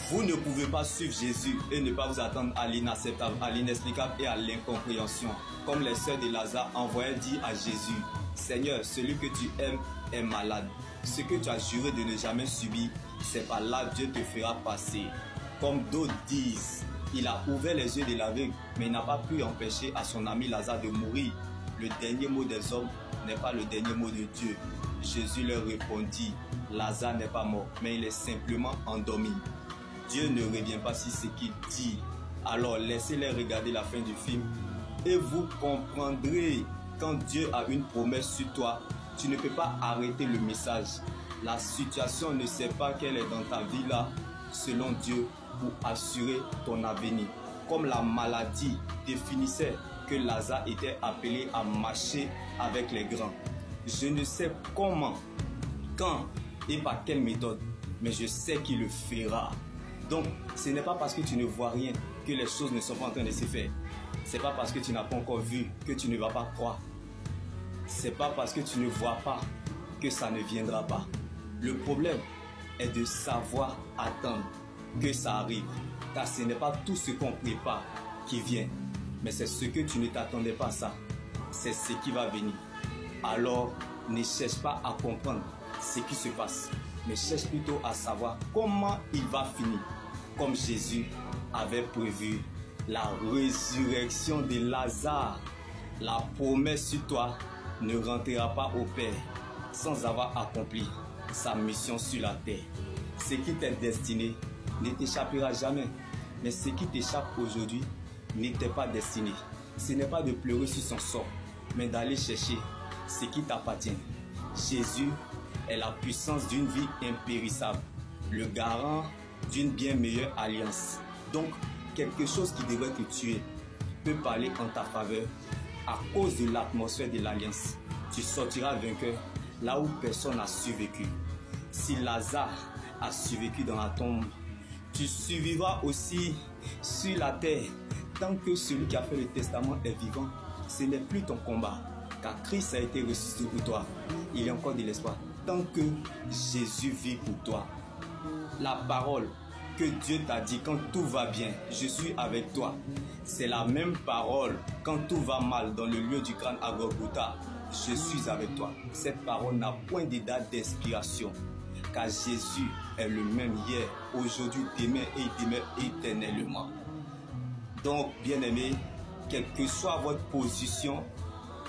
Vous ne pouvez pas suivre Jésus et ne pas vous attendre à l'inacceptable, à l'inexplicable et à l'incompréhension. Comme les sœurs de Lazare envoyaient dire à Jésus, Seigneur, celui que tu aimes est malade. Ce que tu as juré de ne jamais subir, c'est par là Dieu te fera passer. Comme d'autres disent, il a ouvert les yeux de l'aveugle, mais il n'a pas pu empêcher à son ami Lazare de mourir. Le dernier mot des hommes n'est pas le dernier mot de Dieu. Jésus leur répondit, Lazare n'est pas mort, mais il est simplement endormi. Dieu ne revient pas sur ce qu'il dit. Alors laissez-les regarder la fin du film et vous comprendrez quand Dieu a une promesse sur toi, tu ne peux pas arrêter le message. La situation ne sait pas qu'elle est dans ta vie là, selon Dieu, pour assurer ton avenir. Comme la maladie définissait que Lazare était appelé à marcher avec les grands. Je ne sais comment, quand et par quelle méthode, mais je sais qu'il le fera. Donc, ce n'est pas parce que tu ne vois rien que les choses ne sont pas en train de se faire. Ce n'est pas parce que tu n'as pas encore vu que tu ne vas pas croire. Ce n'est pas parce que tu ne vois pas que ça ne viendra pas. Le problème est de savoir attendre que ça arrive. Car ce n'est pas tout ce qu'on prépare qui vient. Mais c'est ce que tu ne t'attendais pas à ça. C'est ce qui va venir. Alors, ne cherche pas à comprendre ce qui se passe. Mais cherche plutôt à savoir comment il va finir. Comme Jésus avait prévu la résurrection de Lazare. La promesse sur toi ne rentrera pas au Père sans avoir accompli sa mission sur la terre. Ce qui t'est destiné ne t'échappera jamais. Mais ce qui t'échappe aujourd'hui n'était pas destiné. Ce n'est pas de pleurer sur son sort, mais d'aller chercher ce qui t'appartient. Jésus est la puissance d'une vie impérissable, le garant d'une bien meilleure alliance. Donc, quelque chose qui devrait te tuer peut parler en ta faveur à cause de l'atmosphère de l'alliance. Tu sortiras vainqueur là où personne n'a survécu. Si Lazare a survécu dans la tombe, tu survivras aussi sur la terre. Tant que celui qui a fait le testament est vivant, ce n'est plus ton combat, car Christ a été ressuscité pour toi. Il y a encore de l'espoir. Tant que Jésus vit pour toi, la parole que Dieu t'a dit quand tout va bien, je suis avec toi, c'est la même parole quand tout va mal dans le lieu du crâne à Golgotha, je suis avec toi. Cette parole n'a point de date d'expiration, car Jésus est le même hier, aujourd'hui, demain et demain éternellement. Donc, bien-aimé, quelle que soit votre position,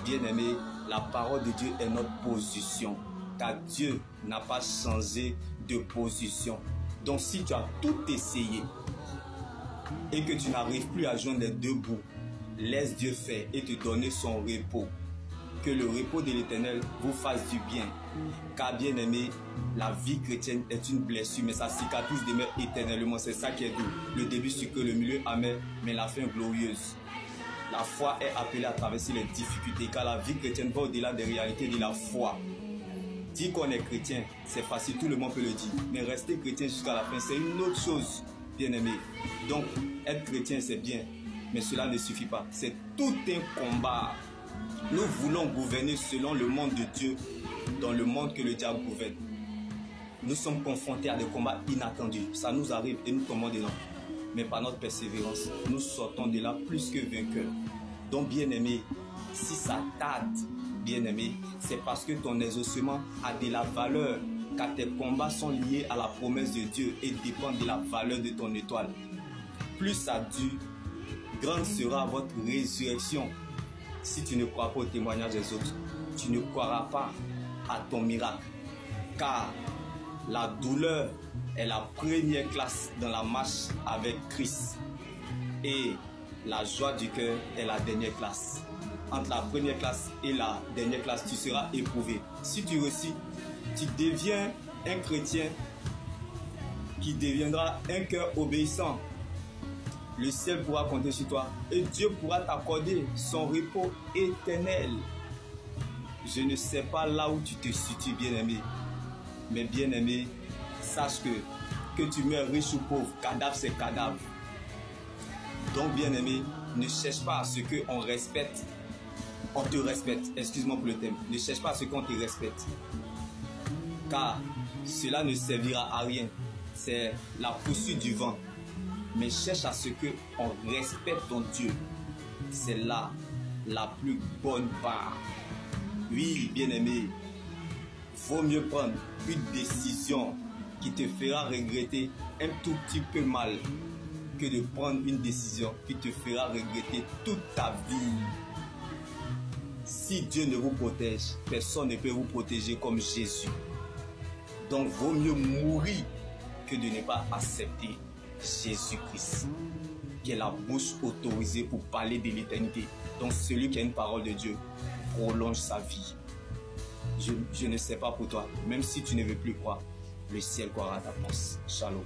bien-aimé, la parole de Dieu est notre position. Car Dieu n'a pas changé de position. Donc si tu as tout essayé et que tu n'arrives plus à joindre les deux bouts, laisse Dieu faire et te donner son repos. Que le repos de l'Éternel vous fasse du bien. Car bien aimé, la vie chrétienne est une blessure, mais sa cicatrice demeure éternellement. C'est ça qui est doux. Le début sucré, le milieu amer, mais la fin glorieuse. La foi est appelée à traverser les difficultés, car la vie chrétienne va au-delà des réalités de la foi. Dire qu'on est chrétien, c'est facile, tout le monde peut le dire. Mais rester chrétien jusqu'à la fin, c'est une autre chose, bien aimé. Donc, être chrétien, c'est bien, mais cela ne suffit pas. C'est tout un combat. Nous voulons gouverner selon le monde de Dieu, dans le monde que le diable gouverne. Nous sommes confrontés à des combats inattendus. Ça nous arrive et nous tombons dedans. Mais par notre persévérance, nous sortons de là plus que vainqueurs. Donc, bien aimé, si ça tarde, bien aimé, c'est parce que ton exaucement a de la valeur, car tes combats sont liés à la promesse de Dieu et dépendent de la valeur de ton étoile. Plus ça dure, grande sera votre résurrection. Si tu ne crois pas au témoignage des autres, tu ne croiras pas à ton miracle. Car la douleur est la première classe dans la marche avec Christ. Et la joie du cœur est la dernière classe. Entre la première classe et la dernière classe, tu seras éprouvé. Si tu réussis, tu deviens un chrétien qui deviendra un cœur obéissant. Le ciel pourra compter sur toi et Dieu pourra t'accorder son repos éternel. Je ne sais pas là où tu te situes, bien-aimé. Mais bien-aimé, sache que tu meurs riche ou pauvre, cadavre c'est cadavre. Donc bien-aimé, ne cherche pas à ce qu'on respecte. On te respecte, excuse-moi pour le thème. Ne cherche pas à ce qu'on te respecte. Car cela ne servira à rien. c'est la poursuite du vent. Mais cherche à ce qu'on respecte ton Dieu. C'est là la plus bonne part. Oui, bien-aimé, vaut mieux prendre une décision qui te fera regretter un tout petit peu mal que de prendre une décision qui te fera regretter toute ta vie. Si Dieu ne vous protège, personne ne peut vous protéger comme Jésus. Donc, vaut mieux mourir que de ne pas accepter Jésus-Christ, qui est la bouche autorisée pour parler de l'éternité. Donc, celui qui a une parole de Dieu prolonge sa vie. Je ne sais pas pour toi, même si tu ne veux plus croire, le ciel croira ta pense. Shalom.